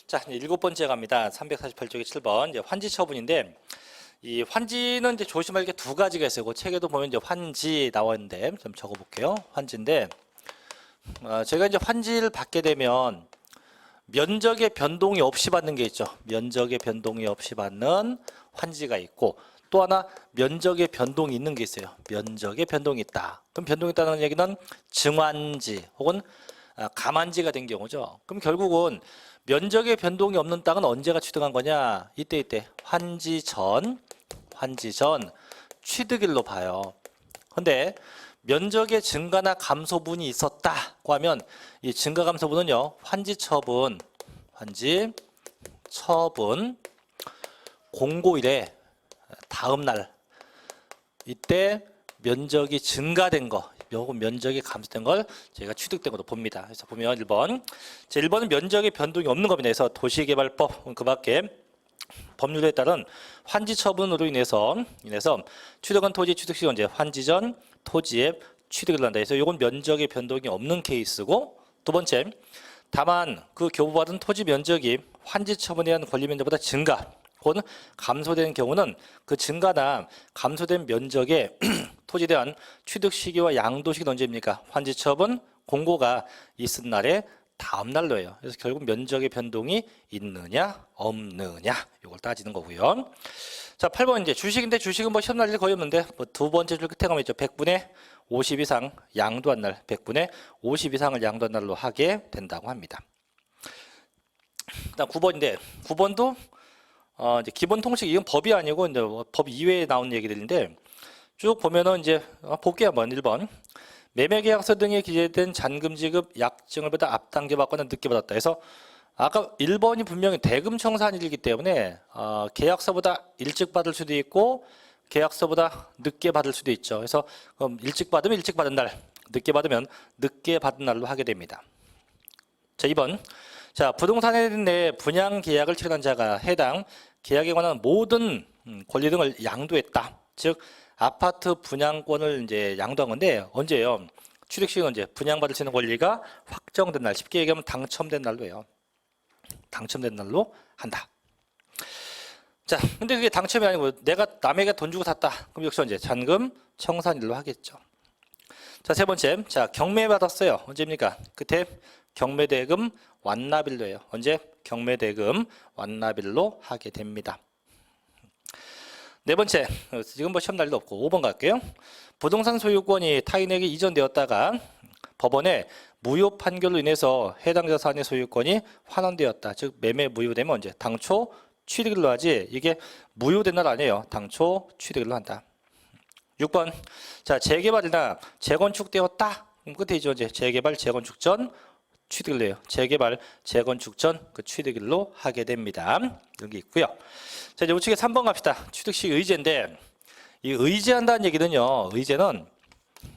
자, 이제 7번째 갑니다. 348쪽에 7번. 이제 환지 처분인데, 이 환지는 이제 조심할 게 두 가지가 있어요. 그 책에도 보면 이제 환지 나와 있는데, 좀 적어 볼게요. 환지인데, 제가 이제 환지를 받게 되면, 면적의 변동이 없이 받는 게 있죠. 면적의 변동이 없이 받는 환지가 있고, 또 하나 면적의 변동이 있는 게 있어요. 면적의 변동이 있다. 그럼 변동이 있다는 얘기는 증환지 혹은 감환지가 된 경우죠. 그럼 결국은 면적의 변동이 없는 땅은 언제가 취득한 거냐? 이때 환지 전 취득일로 봐요. 근데 면적의 증가나 감소분이 있었다고 하면 이 증가 감소분은요, 환지 처분 공고일에 다음 날 이때 면적이 증가된 거, 요건 면적이 감소된 걸 저희가 취득된 것으로 봅니다. 그래서 보면 1번. 자, 1번은 면적의 변동이 없는 겁니다. 그래서 도시개발법 그 밖에 법률에 따른 환지 처분으로 인해서 취득한 토지 취득시 언제 환지 전 토지에 취득을 한다. 그래서 이건 면적의 변동이 없는 케이스고, 두 번째, 다만 그 교부받은 토지 면적이 환지 처분에 의한 권리 면적보다 증가 혹은 감소된 경우는 그 증가나 감소된 면적의 토지에 대한 취득 시기와 양도 시기는 언제입니까? 환지 처분 공고가 있은 날에 다음 날로 해요. 그래서 결국 면적의 변동이 있느냐 없느냐 이걸 따지는 거고요. 자, 8번 이제 주식인데 주식은 뭐 시험 날 일 거의 없는데 뭐 두 번째 줄 끝에 가면 있죠. 100분의 50 이상 양도한 날, 100분의 50 이상을 양도한 날로 하게 된다고 합니다. 그다음 9번인데 9번도 이제 기본 통식, 이건 법이 아니고 이제 법 이외에 나온 얘기들인데 쭉 보면은 이제 볼게요. 한번 1번. 매매계약서 등에 기재된 잔금 지급 약정을 보다 앞당겨 받거나 늦게 받았다. 그래서 아까 1번이 분명히 대금 청산일이기 때문에 계약서보다 일찍 받을 수도 있고 계약서보다 늦게 받을 수도 있죠. 그래서 일찍 받으면 일찍 받은 날, 늦게 받으면 늦게 받은 날로 하게 됩니다. 자, 2번. 자, 부동산에 내 분양 계약을 체결한 자가 해당 계약에 관한 모든 권리 등을 양도했다. 즉 아파트 분양권을 이제 양도한 건데 언제예요? 취득시기는 언제? 분양받을 수 있는 권리가 확정된 날, 쉽게 얘기하면 당첨된 날로 해요. 당첨된 날로 한다. 자, 근데 그게 당첨이 아니고 내가 남에게 돈 주고 샀다. 그럼 역시 언제? 잔금 청산일로 하겠죠. 자, 세 번째. 자, 경매 받았어요. 언제입니까? 그때 경매대금 완납일로 해요. 언제? 경매대금 완납일로 하게 됩니다. 네 번째, 지금 뭐 시험 날도 없고 5번 갈게요. 부동산 소유권이 타인에게 이전되었다가 법원에 무효 판결로 인해서 해당 자산의 소유권이 환원되었다. 즉 매매 무효되면 언제? 당초 취득일로 하지 이게 무효된 날 아니에요. 당초 취득일로 한다. 6번, 자, 재개발이나 재건축되었다. 그럼 끝에 있죠. 이제 재개발 재건축 전 취득일로 해요. 재개발 재건축 전 그 취득일로 하게 됩니다. 이런 게 있고요. 자, 이제 우측에 3번 갑시다. 취득시 의제인데 이 의제한다는 얘기는요. 의제는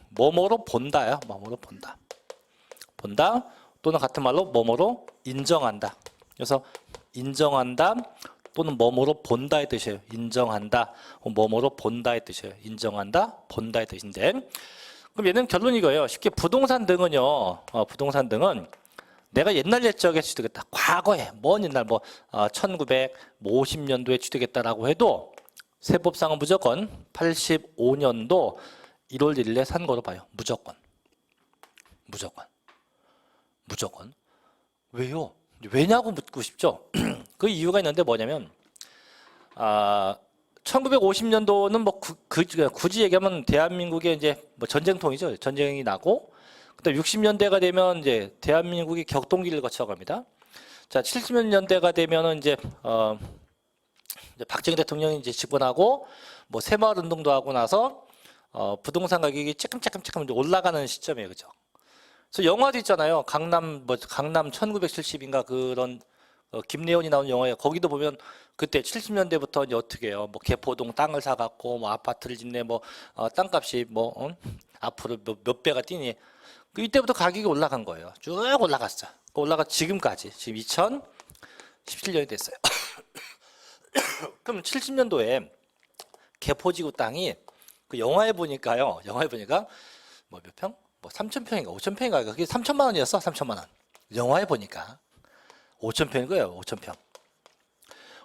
뭐뭐로 본다요. 뭐뭐로 본다. 본다 또는 같은 말로 뭐뭐로 인정한다. 그래서 인정한다 또는 뭐뭐로 본다의 뜻이에요. 인정한다, 뭐뭐로 본다의 뜻이에요. 인정한다, 본다의 뜻인데 그럼 얘는 결론이 이거예요. 쉽게 부동산 등은요. 부동산 등은 내가 옛날 옛적에 취득했다. 과거에 먼 옛날 1950년도에 취득했다라고 해도 세법상은 무조건 85년도 1월 1일에 산 거로 봐요. 무조건. 왜요? 왜냐고 묻고 싶죠. 그 이유가 있는데 뭐냐면 1950년도는 뭐 굳이 얘기하면 대한민국의 이제 뭐 전쟁통이죠. 전쟁이 나고 그다음 60년대가 되면 이제 대한민국이 격동기를 거쳐갑니다. 자, 70년대가 되면은 이제 박정희 대통령이 이제 집권하고 뭐 새마을 운동도 하고 나서 부동산 가격이 조금 올라가는 시점이에요, 그죠? 그래서 영화도 있잖아요. 강남 1970인가 그런 김래원이 나온 영화에 거기도 보면 그때 70년대부터 이제 어떻게 해요? 뭐 개포동 땅을 사갖고 뭐 아파트를 짓네, 뭐 땅값이 앞으로 몇 배가 뛰니. 그 이때부터 가격이 올라간 거예요. 쭉 올라갔어. 올라가 지금까지 지금 2017년이 됐어요. 그럼 70년도에 개포지구 땅이 그 영화에 보니까요. 뭐 몇 평? 뭐 3,000평인가 5,000평인가 그게 3,000만 원이었어. 3,000만 원. 영화에 보니까 5,000평인 거예요. 5,000평.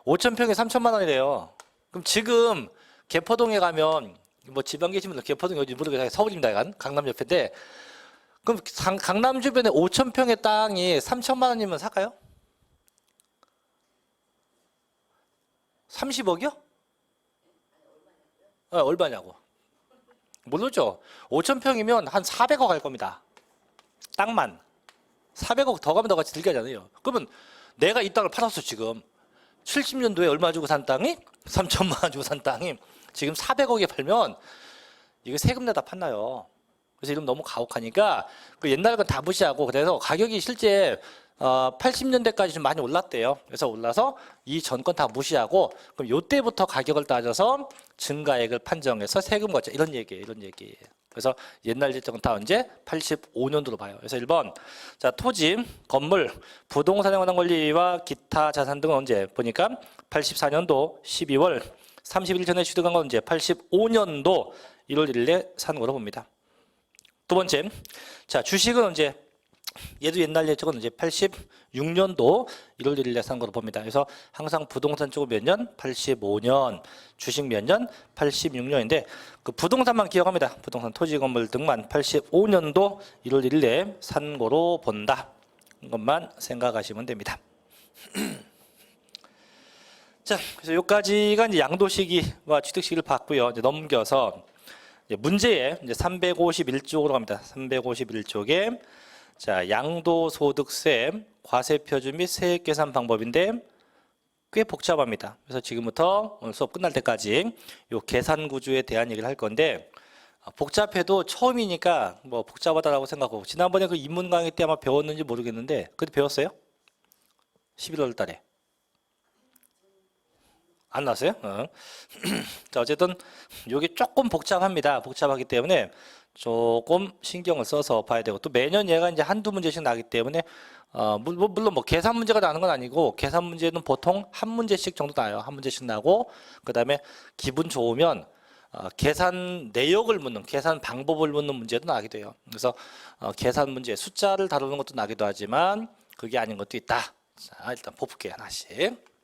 5,000평에 3천만 원이래요. 그럼 지금 개포동에 가면 뭐 지방 계신 분들 개포동이 어디 모르겠어요. 서울입니다. 약간 강남 옆인데 그럼 강남 주변에 5,000평의 땅이 3천만 원이면 살까요? 30억이요? 얼마냐고. 모르죠. 5,000평이면 한 400억 할 겁니다. 땅만. 400억 더 가면 더 같이 들게 하잖아요. 그러면 내가 이 땅을 팔았어 지금. 70년도에 얼마 주고 산 땅이 3천만 원 주고 산 땅이 지금 400억에 팔면 이거 세금 내다 판나요. 그래서 이러면 너무 가혹하니까 그 옛날 건 다 무시하고 그래서 가격이 실제 80년대까지 좀 많이 올랐대요. 그래서 올라서 이 전권 다 무시하고 그럼 요때부터 가격을 따져서 증가액을 판정해서 세금 걷자 이런 얘기예요. 그래서 옛날 지적은 다 언제? 85년도로 봐요. 그래서 1번 자 토지, 건물, 부동산에 관한 권리와 기타 자산 등은 언제? 보니까 84년도 12월 30일 전에 취득한 건 언제? 85년도 1월 1일에 산 거로 봅니다. 두 번째, 자 주식은 언제? 얘도 옛날 예측은 이제 86년도 1월 1일에 산 거로 봅니다. 그래서 항상 부동산 쪽은 몇 년? 85년, 주식 몇 년? 86년인데 그 부동산만 기억합니다. 부동산, 토지, 건물 등만 85년도 1월 1일에 산 거로 본다. 이것만 생각하시면 됩니다. 자, 그래서 여기까지가 이제 양도시기와 취득시기를 봤고요. 이제 넘겨서 이제 문제에 이제 351쪽으로 갑니다. 351쪽에 자, 양도소득세, 과세표준 및 세액 계산 방법인데 꽤 복잡합니다. 그래서 지금부터 오늘 수업 끝날 때까지 요 계산 구조에 대한 얘기를 할 건데 복잡해도 처음이니까 뭐 복잡하다라고 생각하고 지난번에 그 입문 강의 때 아마 배웠는지 모르겠는데 그때 배웠어요? 11월 달에 안 나왔어요? 자, 어쨌든 요게 조금 복잡합니다. 복잡하기 때문에 조금 신경을 써서 봐야 되고 또 매년 얘가 이제 한두 문제씩 나기 때문에 물론 뭐 계산 문제가 나는 건 아니고 계산 문제는 보통 한 문제씩 정도 나요. 한 문제씩 나고 그다음에 기분 좋으면 계산 내역을 묻는 계산 방법을 묻는 문제도 나기도 해요. 그래서 계산 문제 숫자를 다루는 것도 나기도 하지만 그게 아닌 것도 있다. 자, 일단 볼게요. 하나씩.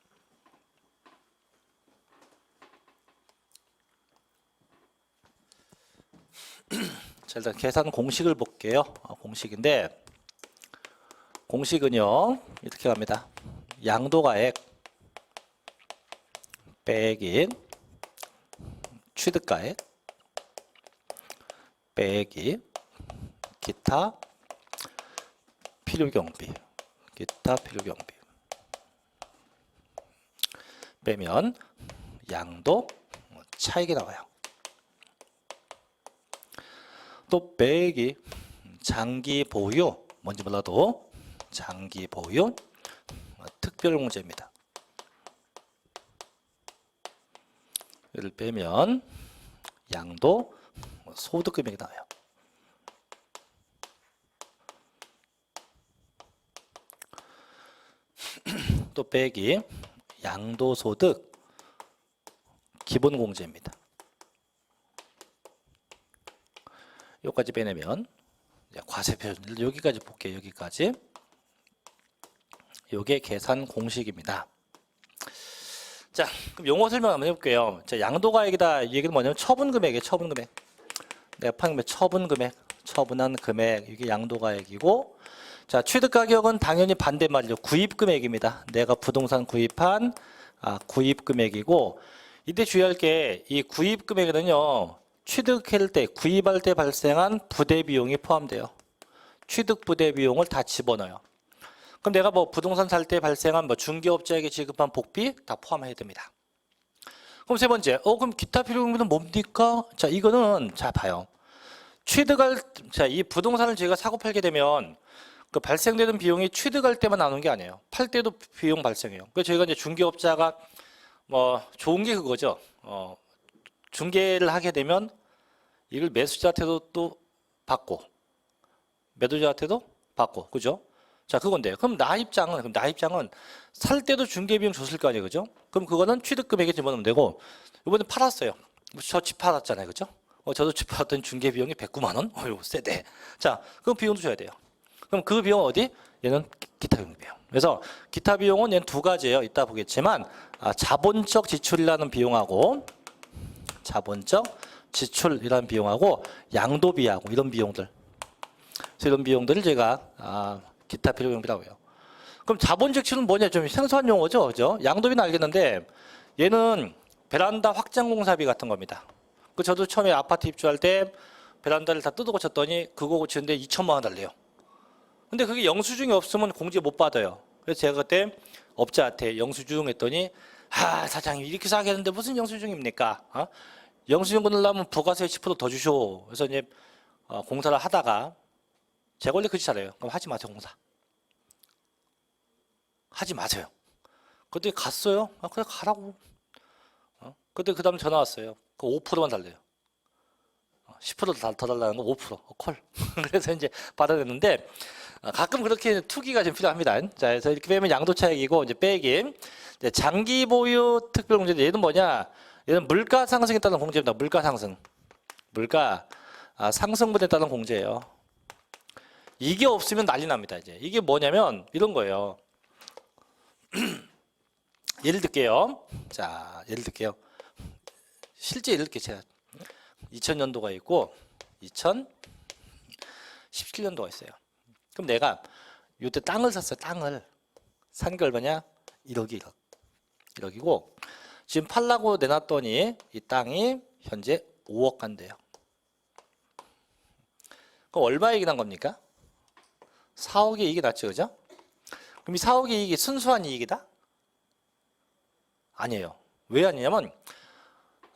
자, 일단 계산 공식을 볼게요. 공식인데 공식은요 이렇게 갑니다. 양도가액 빼기 취득가액 빼기 기타 필요경비 빼면 양도 차익이 나와요. 또 빼기 장기 보유 뭔지 몰라도 장기 보유 특별공제입니다. 이를 빼면 양도 소득 금액이 나와요. 또 빼기 양도소득 기본공제입니다. 여기까지 빼내면 과세표준 여기까지 볼게요. 여기까지 요게 계산 공식입니다. 자, 그럼 용어 설명 한번 해볼게요. 자, 양도가액이다. 이 얘기는 뭐냐면 처분금액이에요. 처분금액. 내가 판금액 처분금액, 처분한 금액 이게 양도가액이고, 자 취득가격은 당연히 반대말이죠. 구입금액입니다. 내가 부동산 구입한 구입금액이고, 이때 주의할 게 이 구입금액에는요. 취득할 때, 구입할 때 발생한 부대비용이 포함돼요. 취득 부대비용을 다 집어넣어요. 그럼 내가 뭐 부동산 살 때 발생한 뭐 중개업자에게 지급한 복비 다 포함해야 됩니다. 그럼 세 번째, 그럼 기타 필요금은 뭡니까? 자, 이거는 자 봐요. 이 부동산을 저희가 사고 팔게 되면 그 발생되는 비용이 취득할 때만 나오는 게 아니에요. 팔 때도 비용 발생해요. 그래서 저희가 이제 중개업자가 뭐 좋은 게 그거죠. 중개를 하게 되면 이걸 매수자한테도 또 받고 매도자한테도 받고 그죠? 자 그건데 그럼 나 입장은 살 때도 중개비용 줬을 거 아니에요, 그죠? 그럼 그거는 취득금액에 집어넣으면 되고 이번에 팔았어요. 저 집 팔았잖아요, 그죠? 저도 집 팔았더니 중개비용이 109만 원. 어휴 세대. 자 그럼 비용도 줘야 돼요. 그럼 그 비용은 어디? 얘는 기타 비용. 그래서 기타 비용은 얘는 두 가지예요. 이따 보겠지만 자본적 지출이라는 비용하고 자본적 지출이라는 비용하고 양도비하고 이런 비용들. 그래서 이런 비용들을 제가 기타 비용이라고 해요. 그럼 자본적 지출은 뭐냐? 좀 생소한 용어죠, 그죠? 양도비는 알겠는데 얘는 베란다 확장 공사비 같은 겁니다. 그 저도 처음에 아파트 입주할 때 베란다를 다 뜯어 고쳤더니 그거 고치는데 2천만 원 달래요. 근데 그게 영수증이 없으면 공제 못 받아요. 그래서 제가 그때 업자한테 영수증 했더니 사장님 이렇게 싸게 하는데 무슨 영수증입니까? 영수증 끊으려면 부가세 10%더 주쇼. 그래서 이제 공사를 하다가 제가 원래 그짓 잘해요. 그럼 하지 마세요, 공사. 하지 마세요. 그때 갔어요. 그냥 가라고. 그때 그 다음에 전화 왔어요. 그 5%만 달래요. 10% 더 달라는 거 5%. 콜. 그래서 이제 받아냈는데 가끔 그렇게 투기가 좀 필요합니다. 자, 그래서 이렇게 빼면 양도 차익이고 이제 빼기. 이제 장기 보유 특별 공제. 얘는 뭐냐? 얘는 물가 상승에 따른 공제입니다. 물가 상승. 물가 상승분에 따른 공제예요. 이게 없으면 난리 납니다. 이제 이게 뭐냐면 이런 거예요. 예를 들게요. 자, 예를 들게요. 실제 예를 들게 제가 2000년도가 있고 2017년도가 있어요. 그럼 내가 이때 땅을 샀어요. 땅을 산 게 얼마냐? 1억이 1억이고 지금 팔라고 내놨더니 이 땅이 현재 5억 간대요. 그럼 얼마 이익이 난 겁니까? 4억의 이익이 났죠, 그죠? 그럼 이 4억의 이익이 순수한 이익이다? 아니에요. 왜 아니냐면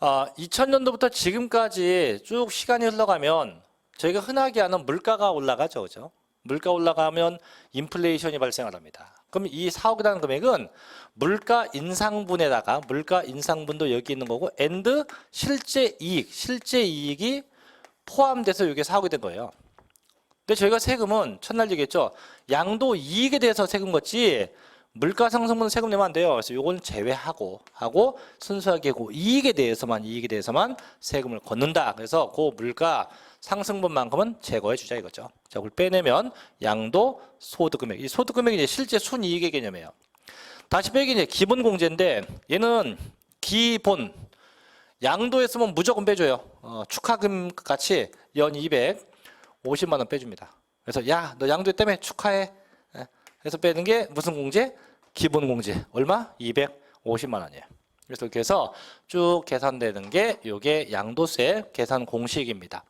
2000년도부터 지금까지 쭉 시간이 흘러가면 저희가 흔하게 하는 물가가 올라가죠, 그죠? 물가 올라가면 인플레이션이 발생을 합니다. 그럼 이 4억이라는 금액은 물가 인상분에다가 물가 인상분도 여기 있는 거고 and 실제 이익이 포함돼서 이게 4억이 된 거예요. 근데 저희가 세금은 첫날 얘기했죠. 양도 이익에 대해서 세금 걷지 물가 상승분 세금 내면 안 돼요. 그래서 이건 제외하고 순수하게 그 이익에 대해서만 세금을 걷는다. 그래서 그 물가 상승분만큼은 제거해 주자 이거죠. 자, 그걸 빼내면 양도 소득 금액. 이 소득 금액이 이제 실제 순이익의 개념이에요. 다시 빼기 이제 기본 공제인데 얘는 기본 양도했으면 무조건 빼줘요. 축하금 같이 연 250만 원 빼줍니다. 그래서 야, 너 양도했다며 축하해. 그래서 빼는 게 무슨 공제? 기본 공제. 얼마? 250만 원이에요. 그래서 이렇게 해서 쭉 계산되는 게 이게 양도세 계산 공식입니다.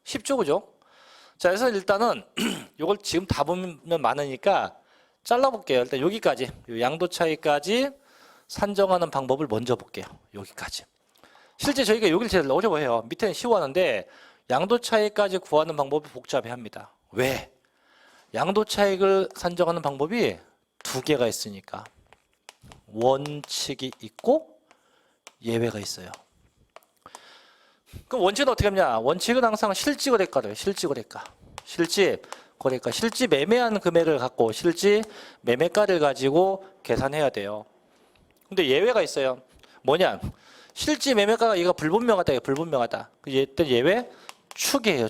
쉽죠, 그죠? 자, 그래서 일단은 이걸 지금 다 보면 많으니까 잘라볼게요. 일단 여기까지, 양도 차이까지 산정하는 방법을 먼저 볼게요. 여기까지. 실제 저희가 여기를 제일 어려워해요. 밑에는 쉬워하는데 양도 차이까지 구하는 방법이 복잡해합니다. 왜? 양도 차익을 산정하는 방법이 두 개가 있으니까 원칙이 있고 예외가 있어요. 그럼 원칙은 어떻게 하냐? 원칙은 항상 실지 거래가래요. 실지 거래가. 실지 매매한 금액을 갖고 실지 매매가를 가지고 계산해야 돼요. 근데 예외가 있어요. 뭐냐? 실지 매매가가 얘가 불분명하다. 불분명하다. 일단 예외 추계예요.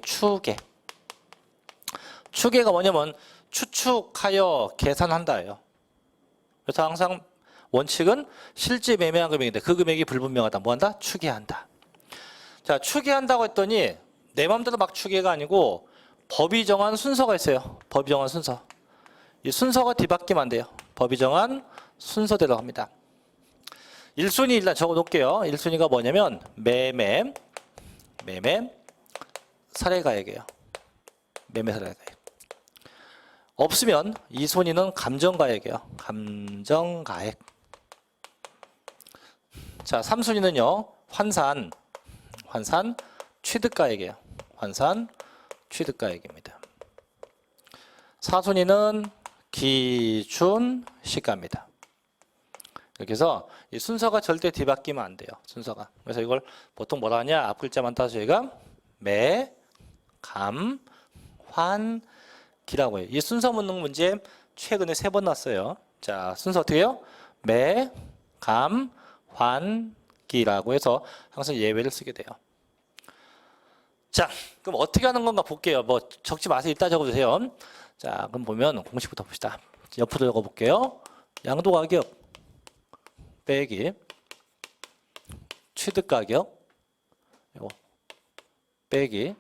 추계가 뭐냐면 추측하여 계산한다예요. 그래서 항상 원칙은 실제 매매한 금액인데 그 금액이 불분명하다. 뭐한다? 추계한다. 자, 추계한다고 했더니 내 마음대로 막 추계가 아니고 법이 정한 순서가 있어요. 법이 정한 순서. 이 순서가 뒤바뀌면 안 돼요. 법이 정한 순서대로 합니다. 1순위 일단 적어 놓을게요. 1순위가 뭐냐면 매매 사례가액이에요. 매매 사례가액. 없으면 2순위는 감정가액이에요. 감정가액. 자, 3순위는요. 환산 취득가액이에요. 환산 취득가액입니다. 4순위는 기준 시가입니다. 이렇게 해서 이 순서가 절대 뒤바뀌면 안 돼요. 순서가. 그래서 이걸 보통 뭐라 하냐? 앞글자만 따서 저희가 매, 감, 환, 기라고 해요. 이 순서 묻는 문제 최근에 3번 났어요. 자, 순서 어떻게 해요? 매, 감, 환, 기라고 해서 항상 예외를 쓰게 돼요. 자, 그럼 어떻게 하는 건가 볼게요. 뭐 적지 마세요. 이따 적어주세요. 자, 그럼 보면 공식부터 봅시다. 옆으로 적어볼게요. 양도가격 빼기 취득가격 이거 빼기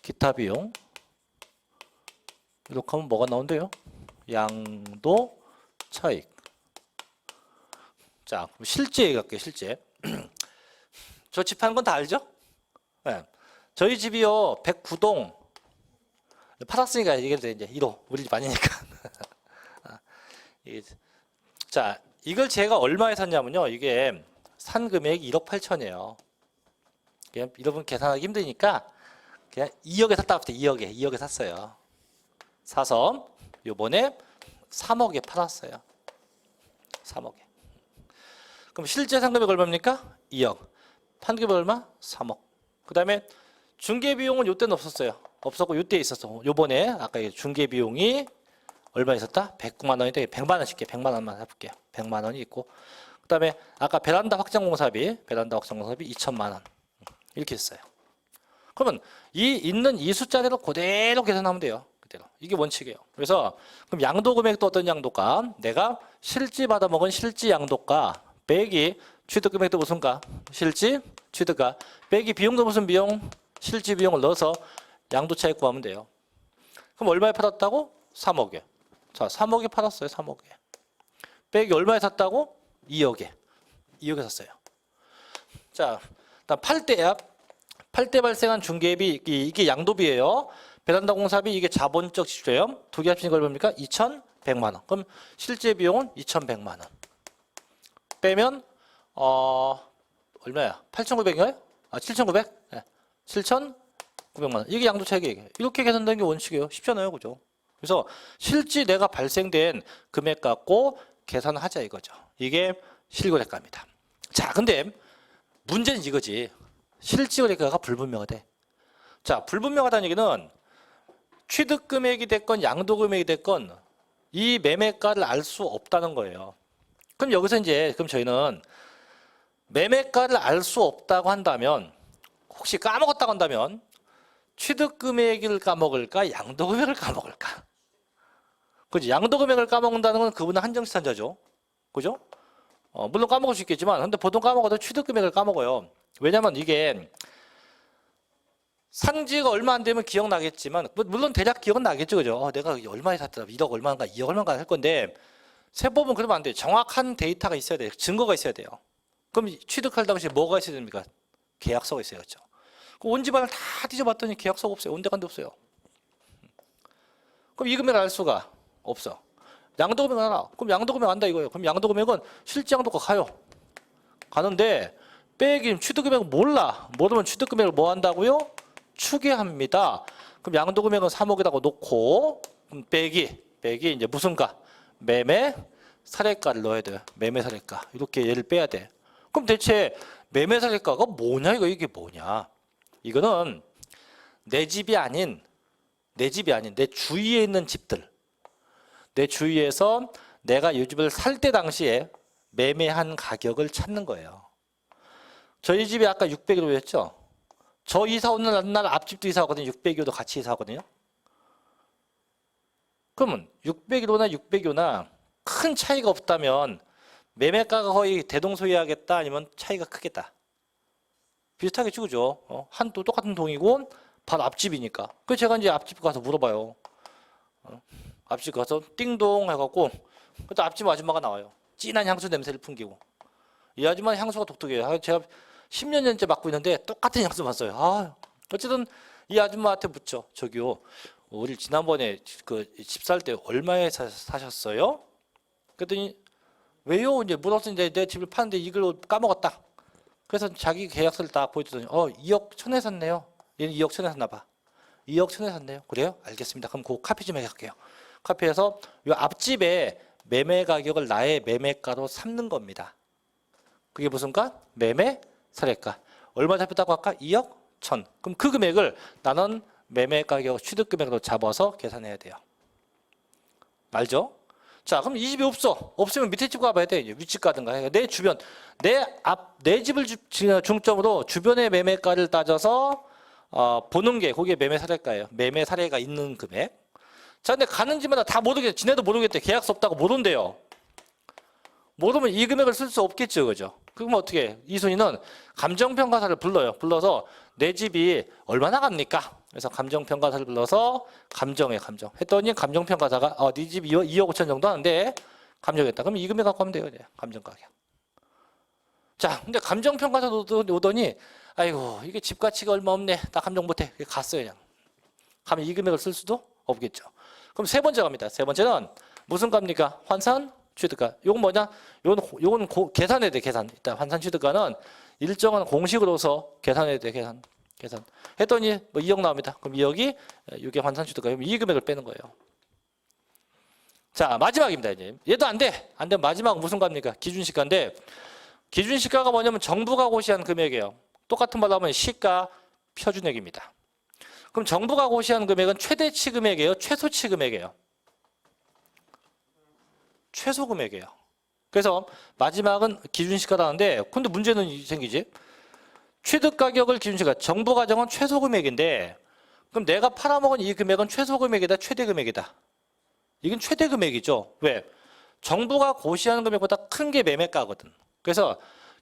기타 비용 이렇게 하면 뭐가 나온대요? 양도 차익. 자, 실제 얘기할게요. 실제. 저 집 파는 건 다 알죠? 네. 저희 집이요 109동 팔았으니까 이게 이제 1호 우리 집 아니니까. 자, 이걸 제가 얼마에 샀냐면요. 이게 산 금액이 1억 8천이에요. 여러분 계산하기 힘드니까 그냥 2억에 샀다 합시다. 2억에 샀어요. 사서 요번에 3억에 팔았어요. 3억에. 그럼 실제 산 금액 얼마입니까? 2억. 판 금액 얼마? 3억. 그 다음에 중개비용은 요때는 없었어요. 없었고 요때 있었어. 요번에 아까 중개비용이 얼마 있었다? 109만 원인데 100만 원씩 100만 원만 해볼게요. 100만 원이 있고 그 다음에 아까 베란다 확장공사비 2천만 원 이렇게 했어요. 그러면 있는 이 숫자대로 그대로 계산하면 돼요. 그대로. 이게 원칙이에요. 그래서 그럼 양도 금액도 어떤 양도가? 내가 실지 받아먹은 실지 양도가 빼기 취득 금액도 무슨 가? 실지 취득가 빼기 비용도 무슨 비용? 실지 비용을 넣어서 양도 차익 구하면 돼요. 그럼 얼마에 팔았다고? 3억에. 자, 3억에 팔았어요. 3억에. 빼기 얼마에 샀다고? 2억에. 2억에 샀어요. 자, 일단 팔 때 발생한 중개비 이게 양도비예요. 베란다 공사비 이게 자본적 지출이에요. 두 개 합치니까 얼마입니까? 2,100만 원. 그럼 실제 비용은 2,100만 원. 빼면 얼마야? 8,900이요? 아, 7,900? 네. 7,900만 원. 이게 양도 차익이에요. 이렇게 계산되는 게 원칙이에요. 쉽잖아요. 그죠? 그래서 실제 내가 발생된 금액 갖고 계산하자 이거죠. 이게 실거래가입니다. 자, 근데 문제는 이거지. 실지거래가가 불분명하대. 자, 불분명하다는 얘기는 취득 금액이 됐건 양도 금액이 됐건 이 매매가를 알 수 없다는 거예요. 그럼 여기서 그럼 저희는 매매가를 알 수 없다고 한다면 혹시 까먹었다고 한다면 취득 금액을 까먹을까 양도 금액을 까먹을까? 그죠? 양도 금액을 까먹는다는 건 그분은 한정치산자죠. 그죠? 물론 까먹을 수 있겠지만 근데 보통 까먹어도 취득 금액을 까먹어요. 왜냐면 이게 산지가 얼마 안 되면 기억나겠지만 물론 대략 기억은 나겠죠. 그죠? 내가 얼마에 샀더라 1억 얼마인가 2억 얼마인가 할 건데 세법은 그러면 안 돼요. 정확한 데이터가 있어야 돼요. 증거가 있어야 돼요. 그럼 취득할 당시에 뭐가 있어야 됩니까? 계약서가 있어야죠. 온 집안을 다 뒤져봤더니 계약서가 없어요. 온데간데 없어요. 그럼 이 금액을 알 수가 없어. 양도 금액 알아. 그럼 양도 금액 안다 이거예요. 그럼 양도 금액은 실제 양도가 가요. 가는데 빼기 취득 금액은 몰라. 모르면 취득 금액을 뭐 한다고요? 추계합니다. 그럼 양도 금액은 3억에다가 놓고 빼기 이제 무슨 가? 매매 사례가를 넣어야 돼요. 매매 사례가. 이렇게 얘를 빼야 돼. 그럼 대체 매매 사례가가 뭐냐 이게 뭐냐? 이거는 내 집이 아닌 내 주위에 있는 집들. 내 주위에서 내가 이 집을 살 때 당시에 매매한 가격을 찾는 거예요. 저희 집이 아까 601호였죠? 저 이사 오는 날 앞집도 이사 오거든요. 601호도 같이 이사 오거든요. 그러면 601호나 602호나 큰 차이가 없다면 매매가가 거의 대동소이하겠다 아니면 차이가 크겠다. 비슷하겠죠, 그죠? 또 똑같은 동이고 바로 앞집이니까. 그래서 제가 이제 앞집 가서 물어봐요. 앞집 가서 띵동 해갖고 그때 앞집 아줌마가 나와요. 진한 향수 냄새를 풍기고. 이 아줌마는 향수가 독특해요. 제가 10년 전째 맡고 있는데 똑같은 향수 맡어요. 어쨌든 이 아줌마한테 묻죠. 저기요, 우리 지난번에 그 집 살 때 얼마에 사셨어요? 그랬더니 왜요? 이제 물어서 이제 내 집을 파는데 이걸 까먹었다. 그래서 자기 계약서를 딱 보여주더니 2억 1천에 샀네요. 얘는 2억 1천에 샀나 봐. 2억 1천에 샀네요. 그래요? 알겠습니다. 그럼 그 카피 좀 해갈게요. 카피해서 이 앞집에 매매 가격을 나의 매매가로 삼는 겁니다. 그게 무슨 가? 매매 사례가. 얼마 잡혔다고 할까? 2억 1천. 그럼 그 금액을 나는 매매 가격 취득 금액으로 잡아서 계산해야 돼요. 알죠? 자, 그럼 이 집이 없으면 밑에 집 가봐야 돼. 윗집 가든가. 내 주변, 내 집을 중점으로 주변의 매매가를 따져서 보는 게 그게 매매 사례가예요. 매매 사례가 있는 금액. 자, 근데 가는 집마다 다 모르겠대. 지네도 모르겠대. 계약서 없다고 못 온대요. 모르면 이 금액을 쓸 수 없겠죠. 그죠? 그럼 어떻게 해? 이순이는 감정평가사를 불러요. 불러서 내 집이 얼마나 갑니까? 그래서 감정평가사를 불러서 감정. 했더니 감정평가사가 네 집 2억 5천 정도 하는데 감정했다. 그럼 이 금액 갖고 하면 돼요. 감정가격. 자, 근데 감정평가사도 오더니 아이고 이게 집 가치가 얼마 없네. 나 감정 못해. 갔어요. 그냥. 가면 이 금액을 쓸 수도 없겠죠. 그럼 세 번째 갑니다. 세 번째는 무슨 값입니까? 환산 취득가. 요건 뭐냐? 요건 계산해야 돼. 계산. 일단 환산 취득가는 일정한 공식으로서 계산해야 돼. 계산. 했더니 뭐 2억 나옵니다. 그럼 2억이 이게 환산 취득가. 그럼 이 금액을 빼는 거예요. 자, 마지막입니다. 이제 얘도 안 돼. 안 되면 마지막 무슨 값입니까? 기준시가인데 기준시가가 뭐냐면 정부가 고시한 금액이에요. 똑같은 말로 하면 시가 표준액입니다. 그럼 정부가 고시한 금액은 최대치 금액이에요? 최소치 금액이에요? 최소 금액이에요. 그래서 마지막은 기준시가라는데 근데 문제는 생기지. 취득가격을 기준시가 정부가 정한 최소 금액인데 그럼 내가 팔아먹은 이 금액은 최소 금액이다 최대 금액이다. 이건 최대 금액이죠. 왜? 정부가 고시하는 금액보다 큰 게 매매가거든. 그래서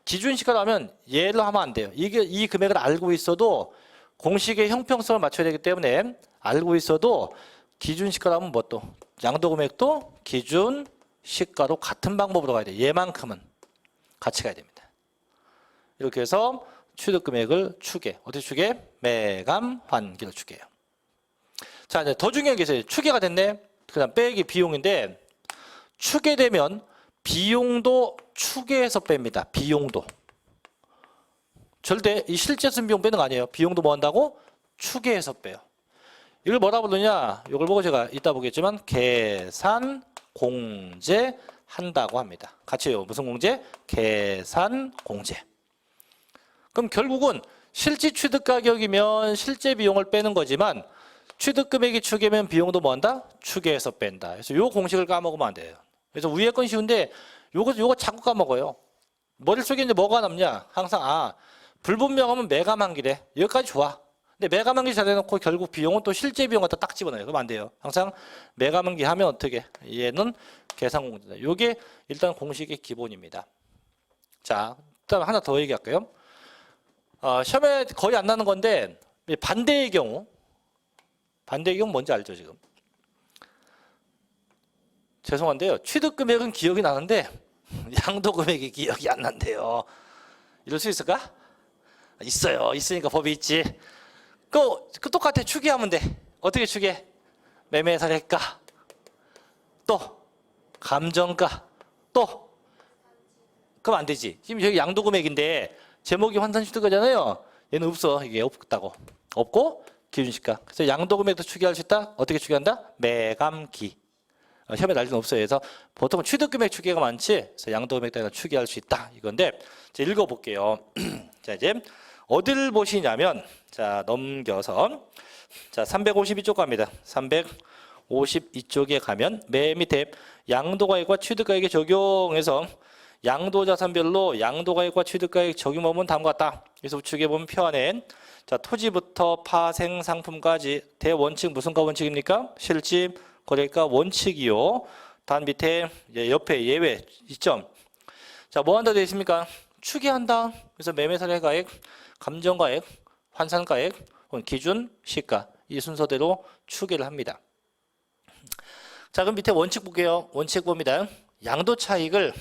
기준시가라면 얘로 하면 안 돼요. 이 금액을 알고 있어도 공식의 형평성을 맞춰야 되기 때문에 알고 있어도 기준시가라면 뭐 또 양도금액도 기준시가로 같은 방법으로 가야 돼요. 얘만큼은 같이 가야 됩니다. 이렇게 해서 취득금액을 추계. 어떻게 추계? 매감 환기로 추계해요. 자, 이제 더 중요한 게 있어요. 추계가 됐네. 그 다음 빼기 비용인데 추계되면 비용도 추계해서 뺍니다. 비용도. 절대 이 실제 쓴 비용 빼는 거 아니에요. 비용도 뭐 한다고? 추계해서 빼요. 이걸 뭐라 부르냐? 이걸 보고 제가 이따 보겠지만 계산 공제 한다고 합니다. 같이 해요. 무슨 공제? 계산 공제. 그럼 결국은 실제 취득 가격이면 실제 비용을 빼는 거지만 취득 금액이 추계면 비용도 뭐 한다? 추계해서 뺀다. 그래서 요 공식을 까먹으면 안 돼요. 그래서 위에 건 쉬운데 요거 자꾸 까먹어요. 머릿속에 이제 뭐가 남냐? 항상 불분명하면 매감한기래. 여기까지 좋아. 근데 매감한기 잘 해놓고 결국 비용은 또 실제 비용 갖다 딱 집어넣어요. 그러면 안 돼요. 항상 매감한기 하면 어떻게? 얘는 계산 공제다. 요게 일단 공식의 기본입니다. 자, 일단 하나 더 얘기할게요. 시험에 거의 안 나는 건데 반대의 경우 뭔지 알죠 지금? 죄송한데요. 취득 금액은 기억이 나는데 양도 금액이 기억이 안 난대요. 이럴 수 있을까? 있어요. 있으니까 법이 있지. 그 똑같아. 추계하면 돼. 어떻게 추계? 매매사례가 또 감정가 또 그럼 안 되지. 지금 여기 양도 금액인데 제목이 환산 취득가잖아요. 얘는 없어. 이게 없다고. 없고 기준시가. 그래서 양도 금액도 추계할 수 있다. 어떻게 추계한다? 매감기. 시험에 날 리는 없어요. 그래서 보통은 취득 금액 추계가 많지. 그래서 양도 금액 따라 추계할 수 있다. 이건데 이제 읽어볼게요. 자, 이제 어디를 보시냐면 자 넘겨서 자 352쪽 갑니다. 352쪽에 가면 맨 밑에 양도가액과 취득가액에 적용해서 양도자산별로 양도가액과 취득가액 적용하면 다음과 같다. 그래서 우측에 보면 표 안에 자 토지부터 파생상품까지 대원칙 무슨 가 원칙입니까? 실집 거래가 원칙이요. 단 밑에 옆에 예외 이점. 자 뭐 한다 되어 있습니까? 추계한다. 그래서 매매사례가액, 감정가액, 환산가액, 기준, 시가 이 순서대로 추계를 합니다. 자 그럼 밑에 원칙 볼게요. 원칙 봅니다. 양도 차익을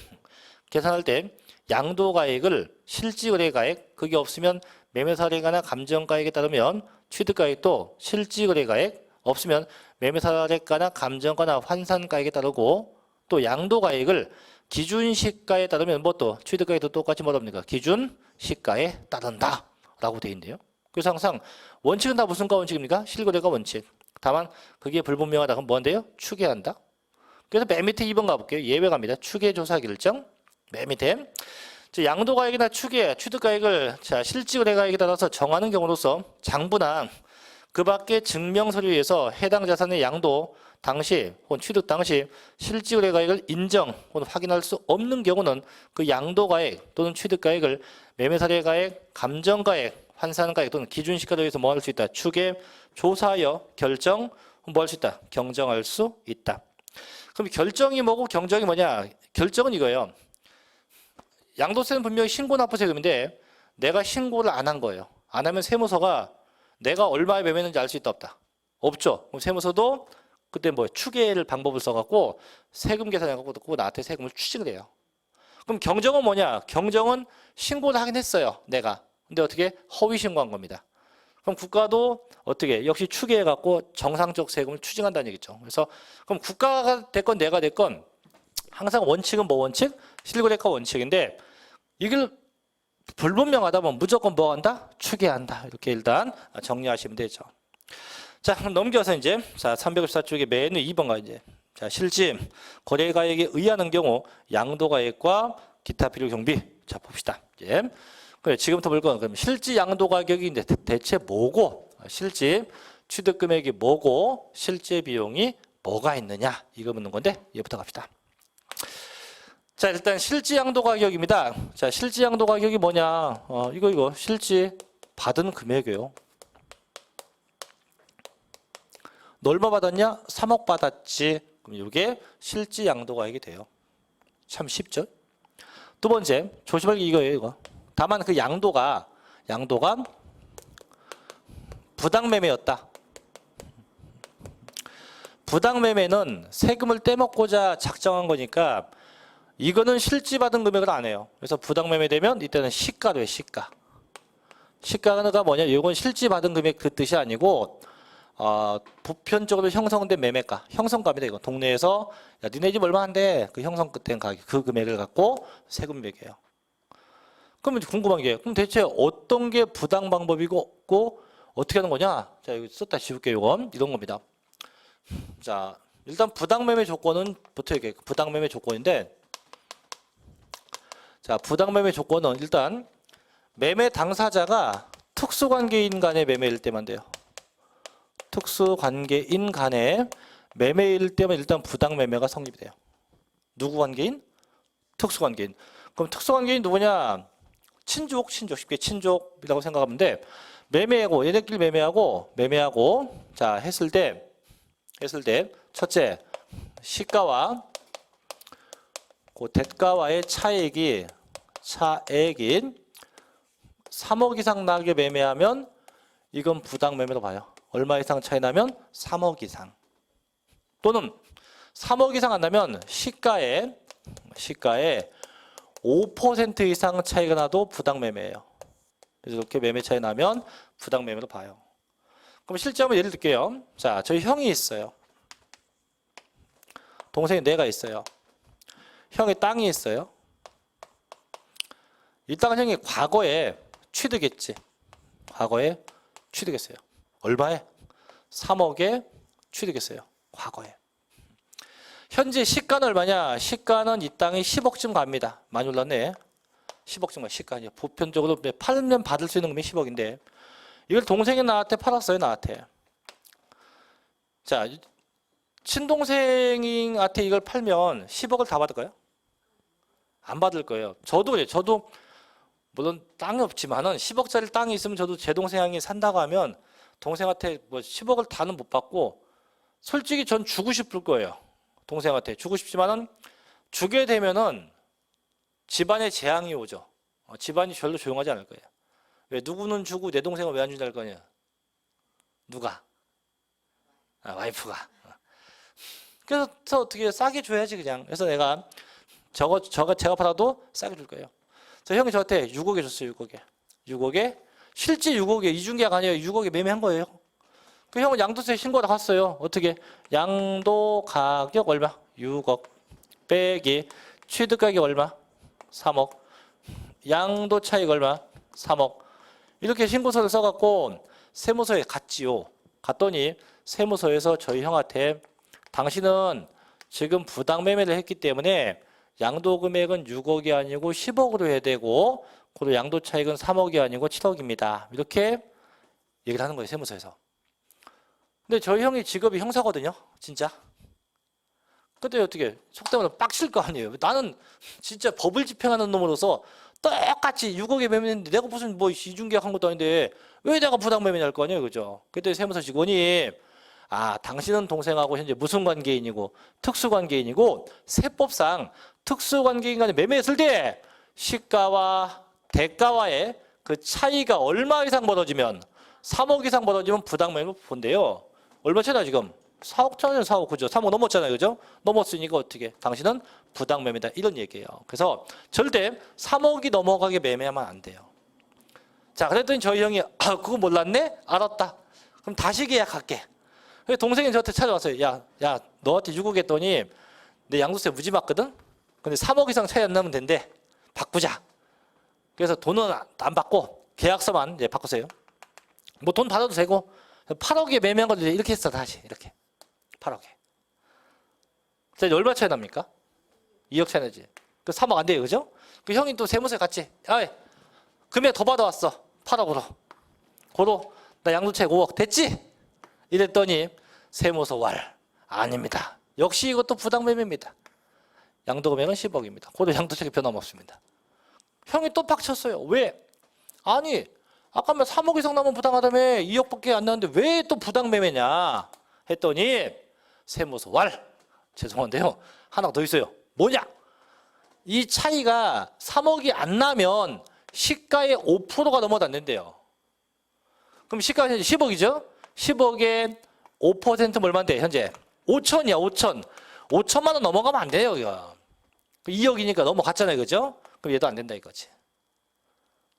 계산할 때 양도가액을 실지거래가액 그게 없으면 매매사례가나 감정가액에 따르면 취득가액도 실지거래가액 없으면 매매사례가나 감정가나 환산가액에 따르고 또 양도가액을 기준시가에 따르면 뭐 또 취득가액도 똑같이 뭐랍니까? 기준시가에 따른다 라고 되어 있는데요. 그래서 항상 원칙은 다 무슨 가 원칙입니까? 실거래가 원칙. 다만 그게 불분명하다 그럼 뭔데요? 추계한다. 그래서 맨 밑에 2번 가볼게요. 예외 갑니다. 추계조사 결정. 맨 밑에 양도가액이나 추계, 취득가액을 실지거래가액에 따라서 정하는 경우로서 장부나 그 밖의 증명서류에서 해당 자산의 양도 당시 혹은 취득 당시 실지거래가액을 인정 혹은 확인할 수 없는 경우는 그 양도가액 또는 취득가액을 매매사례가액, 감정가액, 환산가액 또는 기준시가로 해서 뭐 할 수 있다. 추계, 조사하여 결정 뭐 할 수 있다? 경정할 수 있다. 그럼 결정이 뭐고 경정이 뭐냐? 결정은 이거예요. 양도세는 분명히 신고 납부 세금인데 내가 신고를 안 한 거예요. 안 하면 세무서가 내가 얼마에 매매했는지 알 수 있다 없다? 없죠. 그럼 세무서도 그때 뭐 추계를 방법을 써갖고 세금 계산해갖고 나한테 세금을 추징을 해요. 그럼 경정은 뭐냐? 경정은 신고를 하긴 했어요. 내가. 근데 어떻게? 허위 신고한 겁니다. 그럼 국가도 어떻게? 역시 추계해갖고 정상적 세금을 추징한다는 얘기죠. 그래서 그럼 국가가 됐건 내가 됐건 항상 원칙은 뭐 원칙? 실거래가 원칙인데 이걸 불분명하다면 무조건 뭐 한다? 추계한다. 이렇게 일단 정리하시면 되죠. 자, 그럼 넘겨서 이제 자 354쪽의 메뉴 2번가 이제 자 실질 거래가액에 의하는 경우 양도가액과 기타 필요 경비 자 봅시다. 예. 그래 지금부터 볼 건 그럼 실질 양도 가격이 이제 대체 뭐고 실질 취득 금액이 뭐고 실제 비용이 뭐가 있느냐 이거 묻는 건데 얘부터 갑시다. 자 일단 실질 양도 가격입니다. 자 실질 양도 가격이 뭐냐? 이거 실질 받은 금액이에요. 너 얼마 받았냐? 3억 받았지. 그럼 이게 실질 양도 가격이 돼요. 참 쉽죠? 두 번째 조심할 게 이거예요. 이거. 다만 그 양도가 부당매매였다. 부당매매는 세금을 떼먹고자 작정한 거니까 이거는 실질 받은 금액을 안 해요. 그래서 부당매매 되면 이때는 시가로 해요. 시가. 시가가 뭐냐? 이건 실질 받은 금액 그 뜻이 아니고 보편적으로 형성된 매매가, 형성가입니다. 이거 동네에서 야, 니네 집 얼마 한대? 그 형성된 가격, 그 금액을 갖고 세금 매겨요. 그러면 궁금한 게 그럼 대체 어떤 게 부당 방법이고 어떻게 하는 거냐? 자, 여기 썼다 지울게요. 이건 이런 겁니다. 자, 일단 부당매매 조건은 부터 얘기해. 부당매매 조건인데 자, 부당매매 조건은 일단 매매 당사자가 특수관계인 간의 매매일 때만 돼요. 특수관계인 간의 매매일 때만 일단 부당매매가 성립이 돼요. 누구 관계인? 특수관계인. 그럼 특수관계인 누구냐? 친족 쉽게 친족이라고 생각하면 돼. 매매하고 얘네끼리 매매하고 자 했을 때 첫째 시가와 그 대가와의 차액인 3억 이상 나게 매매하면 이건 부당매매로 봐요. 얼마 이상 차이 나면 3억 이상 또는 3억 이상 안 나면 시가에 5% 이상 차이가 나도 부당매매예요. 그래서 이렇게 매매 차이 나면 부당매매로 봐요. 그럼 실제 한번 예를 들게요. 자, 저희 형이 있어요. 동생이 내가 있어요. 형의 땅이 있어요. 이 땅은 형이 과거에 취득했지. 과거에 취득했어요. 얼마에? 3억에 취득했어요. 과거에. 현재 시가는 얼마냐? 시가는 이 땅이 10억쯤 갑니다. 많이 올랐네. 10억쯤 가 시가. 보편적으로 팔면 받을 수 있는 금액이 10억인데 이걸 동생이 나한테 팔았어요. 나한테. 자, 친동생한테 이걸 팔면 10억을 다 받을까요? 안 받을 거예요. 저도 그래요. 저도 물론 땅이 없지만은 10억짜리 땅이 있으면 저도 제 동생이 산다고 하면 동생한테 뭐 10억을 다는 못 받고 솔직히 전 주고 싶을 거예요. 동생한테 주고 싶지만은 주게 되면은 집안에 재앙이 오죠. 집안이 별로 조용하지 않을 거예요. 왜 누구는 주고 내 동생은 왜 안 준다 할 거냐? 누가? 와이프가. 그래서 어떻게 싸게 줘야지 그냥. 그래서 내가 제가 팔아도 싸게 줄 거예요. 그래서 형이 저한테 6억에 줬어요. 6억에 실제 6억에 이중계약 아니에요. 6억에 매매한 거예요. 그 형은 양도세 신고하러 갔어요. 어떻게? 양도 가격 얼마? 6억 빼기 취득가격 얼마? 3억 양도 차익 얼마? 3억 이렇게 신고서를 써갖고 세무서에 갔지요. 갔더니 세무서에서 저희 형한테 당신은 지금 부당매매를 했기 때문에 양도금액은 6억이 아니고 10억으로 해야 되고 그리고 양도차익은 3억이 아니고 7억입니다. 이렇게 얘기를 하는 거예요. 세무서에서. 근데 저희 형이 직업이 형사거든요. 진짜. 근데 어떻게 속담으로 빡칠 거 아니에요. 나는 진짜 법을 집행하는 놈으로서 똑같이 6억에 매매했는데 내가 무슨 뭐 이중계약 한 것도 아닌데 왜 내가 부당매매 할 거 아니에요. 그죠? 그때 세무서 직원이 아, 당신은 동생하고 현재 무슨 관계인이고 특수관계인이고 세법상 특수관계인 간에 매매했을 때 시가와 대가와의 그 차이가 얼마 이상 벌어지면 3억 이상 벌어지면 부당매매를 본대요. 얼마 차이나 지금? 4억 차이나 4억 그죠? 3억 넘었잖아요. 그죠? 넘었으니까 어떻게? 당신은 부당매매다. 이런 얘기예요. 그래서 절대 3억이 넘어가게 매매하면 안 돼요. 자, 그랬더니 저희 형이 그거 몰랐네? 알았다. 그럼 다시 계약할게. 동생이 저한테 찾아왔어요. 야, 너한테 6억 했더니 내 양도세 무지 받거든? 근데 3억 이상 차이 안 나면 된대. 바꾸자. 그래서 돈은 안 받고 계약서만 이제 바꾸세요. 뭐 돈 받아도 되고 8억에 매매한 것도 이렇게 했어. 다시 이렇게 8억에. 자, 얼마 차이 납니까? 2억 차이 나지. 그 3억 안 돼요. 그죠? 그 형이 또 세무서에 갔지. 아, 금액 더 받아왔어. 8억으로. 고로 나 양도세 5억 됐지? 이랬더니 세무서 왈. 아닙니다. 역시 이것도 부당매매입니다. 양도금액은 10억입니다. 고로 양도세가 변함없습니다. 형이 또 빡쳤어요. 왜? 아니 아까 3억 이상 나면 부당하다며 2억밖에 안 나는데 왜 또 부당매매냐 했더니 세무서 왈. 죄송한데요. 하나 더 있어요. 뭐냐? 이 차이가 3억이 안 나면 시가의 5%가 넘어도 안 된대요. 그럼 시가가 현재 10억이죠? 10억에 5%면 얼마인데 현재? 5천이야 5천. 5천만 원 넘어가면 안 돼요. 이거. 2억이니까 넘어갔잖아요. 그죠? 그럼 얘도 안 된다 이거지.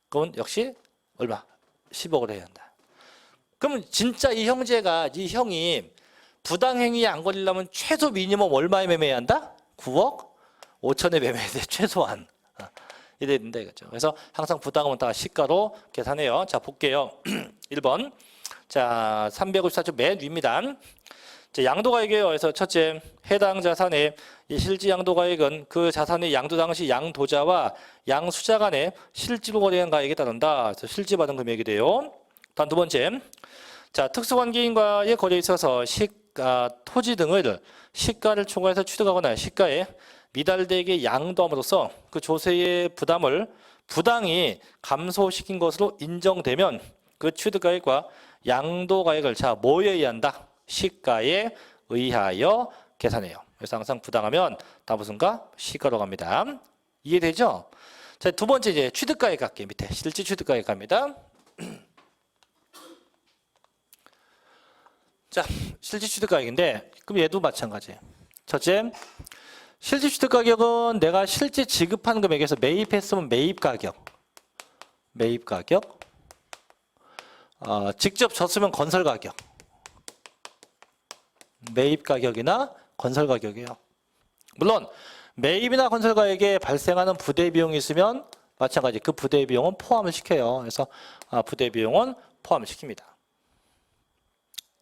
그건 역시 얼마? 10억을 해야 한다. 그러면 진짜 이 형제가 이 형이 부당행위에 안 걸리려면 최소 미니멈 얼마에 매매해야 한다? 9억 5천에 매매해야 돼. 최소한. 이래야 된다 이거죠. 그래서 항상 부당하면 다 시가로 계산해요. 자 볼게요. 1번. 자 354쪽 맨 위입니다. 자, 양도가액이에요. 그래서 첫째, 해당 자산의 이 실질 양도가액은 그 자산의 양도 당시 양도자와 양수자 간의 실질로 거래한 가액에 따른다. 그래서 실질 받은 금액이 돼요. 다음 두 번째, 자 특수관계인과의 거래에 있어서 시가, 토지 등을 시가를 초과해서 취득하거나 시가에 미달되게 양도함으로써 그 조세의 부담을 부당히 감소시킨 것으로 인정되면 그 취득가액과 양도가액을 자 뭐에 의한다? 시가에 의하여 계산해요. 그래서 항상 부당하면 다 무슨가? 시가로 갑니다. 이해되죠? 자, 두 번째 이제 취득가액 갈게요. 밑에 실질 취득가액 갑니다. 자, 실질 취득가액인데 그럼 얘도 마찬가지예요. 첫째, 실질 취득가격은 내가 실제 지급한 금액에서 매입했으면 매입가격, 직접 졌으면 건설가격, 매입가격이나 건설가격이에요. 물론 매입이나 건설가격에 발생하는 부대비용이 있으면 마찬가지 그 부대비용은 포함을 시켜요. 그래서 부대비용은 포함을 시킵니다.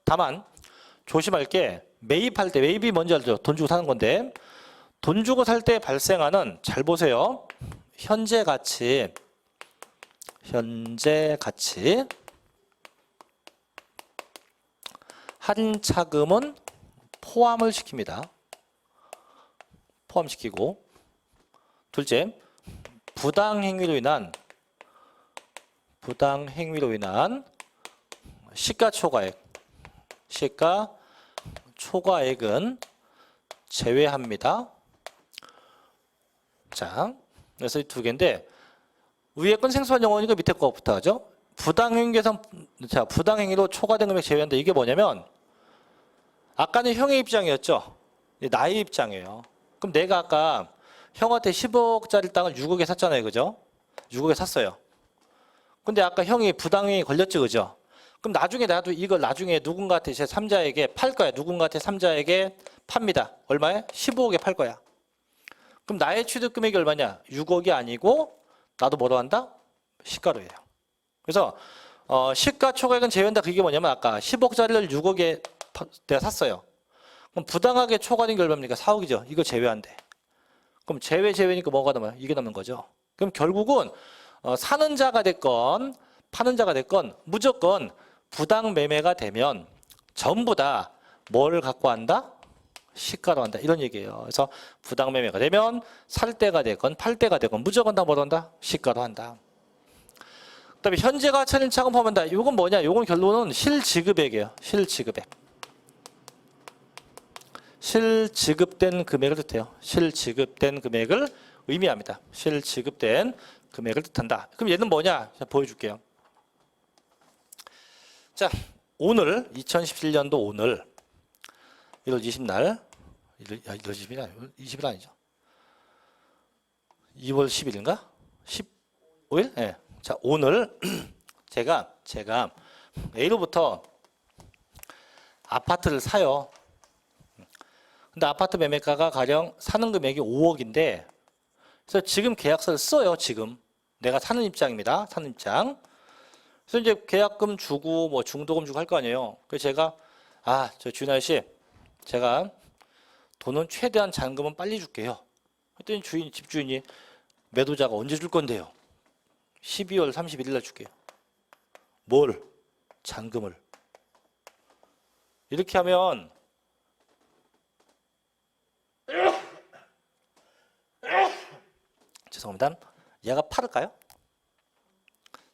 다만 조심할 게 매입할 때 매입이 뭔지 알죠? 돈 주고 사는 건데 돈 주고 살 때 발생하는 잘 보세요. 현재 가치 할인 차금은 포함을 시킵니다. 포함시키고 둘째, 부당행위로 인한 시가초과액은 제외합니다. 자, 그래서 이 두 개인데 위에 건 생소한 용어니까 밑에 거부터 하죠. 부당행위 계산, 자, 부당행위로 초과된 금액 제외한다. 이게 뭐냐면 아까는 형의 입장이었죠. 나의 입장이에요. 그럼 내가 아까 형한테 10억짜리 땅을 6억에 샀잖아요. 그죠? 6억에 샀어요. 근데 아까 형이 부당행위 걸렸죠. 그죠? 그럼 나중에 나도 이걸 나중에 누군가한테 제 3자에게 팔 거야. 누군가한테 3자에게 팝니다. 얼마에? 15억에 팔 거야. 그럼 나의 취득 금액이 얼마냐? 6억이 아니고 나도 뭐로 한다? 시가로 해요. 그래서 시가초과액은 제외한다. 그게 뭐냐면 아까 10억짜리를 6억에 내가 샀어요. 그럼 부당하게 초과된 게 얼마입니까? 4억이죠. 이거 제외한대. 그럼 제외니까 뭐가 남아요? 이게 남는 거죠. 그럼 결국은 사는 자가 됐건 파는 자가 됐건 무조건 부당 매매가 되면 전부 다 뭘 갖고 한다? 시가로 한다. 이런 얘기예요. 그래서 부당 매매가 되면 살 때가 됐건 팔 때가 됐건 무조건 다 뭐로 한다? 시가로 한다. 그다음에 현재 가치 할인 차금 포함한다. 이건 뭐냐? 이건 결론은 실지급액이에요. 실지급액. 실지급된 금액을 뜻해요. 실지급된 금액을 의미합니다. 실지급된 금액을 뜻한다. 그럼 얘는 뭐냐? 자, 보여줄게요. 자, 오늘 2017년도 오늘 1월 20날 1월 20일 20일 아니죠? 2월 10일인가? 15일? 네. 자, 오늘 제가 A로부터 아파트를 사요. 근데 아파트 매매가가 가령 사는 금액이 5억인데 그래서 지금 계약서를 써요. 지금 내가 사는 입장입니다. 사는 입장. 그래서 이제 계약금 주고 뭐 중도금 주고 할 거 아니에요. 그래서 제가 저 주인아 씨, 제가 돈은 최대한 잔금은 빨리 줄게요. 그랬더니 집주인이 매도자가 언제 줄 건데요? 12월 31일 날 줄게요. 뭘? 잔금을. 이렇게 하면 죄송합니다. 얘가 팔을까요?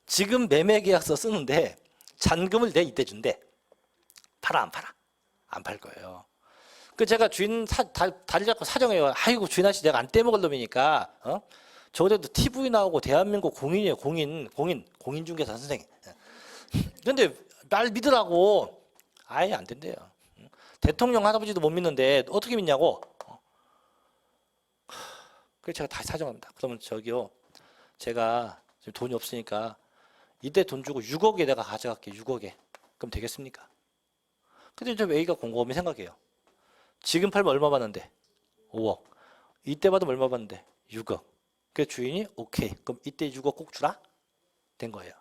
지금 매매계약서 쓰는데 잔금을 내 이때 준대. 팔아 안 팔아? 안 팔 거예요. 그 제가 주인 다리 잡고 사정해요. 아이고 주인 아저씨 내가 안 떼먹을 놈이니까 저래도 TV 나오고 대한민국 공인이에요. 공인중개사 선생님. 근데 날 믿으라고. 아예 안 된대요. 대통령 할아버지도 못 믿는데 어떻게 믿냐고. 그래서 제가 다시 사정합니다. 그러면 저기요, 제가 지금 돈이 없으니까 이때 돈 주고 6억에 내가 가져갈게. 6억에. 그럼 되겠습니까? 근데 저 A가 곰곰이 생각해요. 지금 팔면 얼마 받는데? 5억. 이때 받으면 얼마 받는데? 6억. 그래서 주인이 오케이. 그럼 이때 6억 꼭 주라? 된 거예요.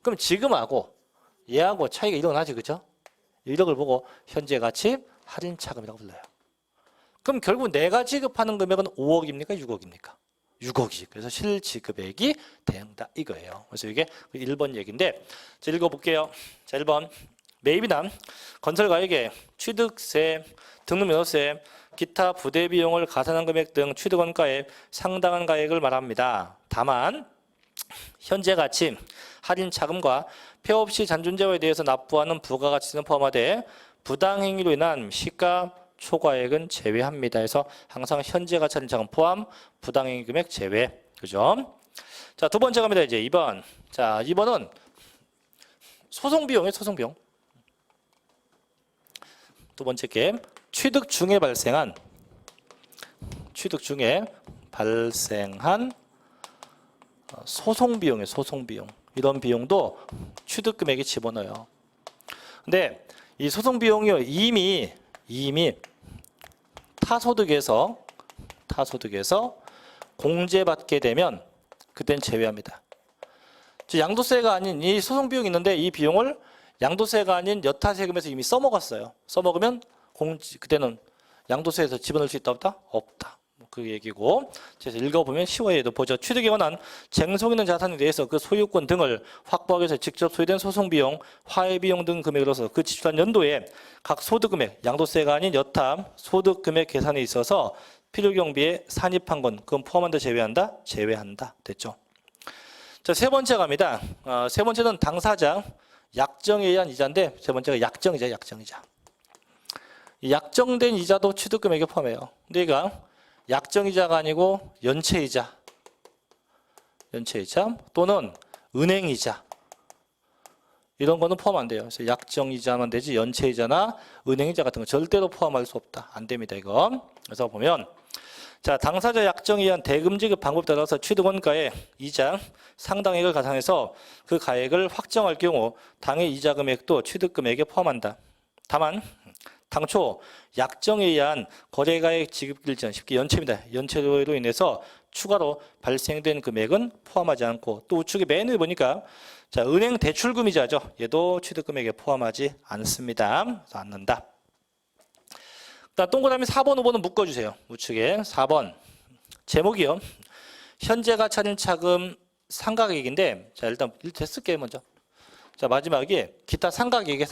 그럼 지금하고 얘하고 차이가 일어나지, 그죠? 1억을 보고 현재 가치 할인 차금이라고 불러요. 그럼 결국 내가 지급하는 금액은 5억입니까? 6억입니까? 6억이지. 그래서 실지급액이 된다 이거예요. 그래서 이게 1번 얘기인데, 자, 읽어볼게요. 자, 1번. 매입이나 건설가에게 취득세, 등록면허세, 기타 부대 비용을 가산한 금액 등 취득원가에 상당한 가액을 말합니다. 다만 현재 가치, 할인 차금과 폐업 없이 잔존재화에 대해서 납부하는 부가가치는 포함하되 부당행위로 인한 시가 초과액은 제외합니다. 해서 항상 현재 가치 할인 차금 포함, 부당행위 금액 제외. 그죠? 자, 두 번째 갑니다. 이제 2번. 자, 2번은 소송 비용이에요. 소송 비용. 두 번째 게 취득 중에 발생한 소송 비용이에요. 소송 비용. 이런 비용도 취득 금액에 집어넣어요. 근데 이 소송 비용이요, 이미 타소득에서 공제받게 되면 그땐 제외합니다. 양도세가 아닌 이 소송 비용이 있는데 이 비용을 양도세가 아닌 여타세금에서 이미 써먹었어요. 써먹으면 그때는 양도세에서 집어넣을 수 있다 없다? 없다. 그 얘기고. 그래서 읽어보면 쉬워요. 얘도 보죠. 취득에 관한 쟁송 있는 자산에 대해서 그 소유권 등을 확보하기 위해서 직접 소유된 소송비용, 화해비용 등 금액으로서 그 지출한 연도에 각 소득금액, 양도세가 아닌 여타 소득금액 계산에 있어서 필요경비에 산입한 건 그건 포함한다, 제외한다? 제외한다. 됐죠? 자, 세 번째 갑니다. 세 번째는 당사자 약정에 의한 이자인데, 세 번째가 약정이자. 이 약정된 이자도 취득금액에 포함해요. 근데 얘가 약정이자가 아니고 연체이자 또는 은행이자 이런 거는 포함 안 돼요. 그래서 약정이자만 되지 연체이자나 은행이자 같은 거 절대로 포함할 수 없다. 안 됩니다, 이거. 그래서 보면 자, 당사자 약정에 의한 대금 지급 방법에 따라서 취득원가의 이자 상당액을 가산해서 그 가액을 확정할 경우 당해 이자 금액도 취득금액에 포함한다. 다만 당초 약정에 의한 거래가액 지급일 전, 쉽게 연체입니다. 연체로 인해서 추가로 발생된 금액은 포함하지 않고, 또 우측에 맨 위에 보니까 자, 은행 대출금 이자죠. 얘도 취득금액에 포함하지 않습니다. 그래서 않는다. 동그라미 4번, 5번은 묶어주세요. 우측에 4번 제목이요. 현재 가치 할인 차금 상각액인데, 자, 일단 쓸게요 먼저. 자, 마지막에 기타 상각액이에요.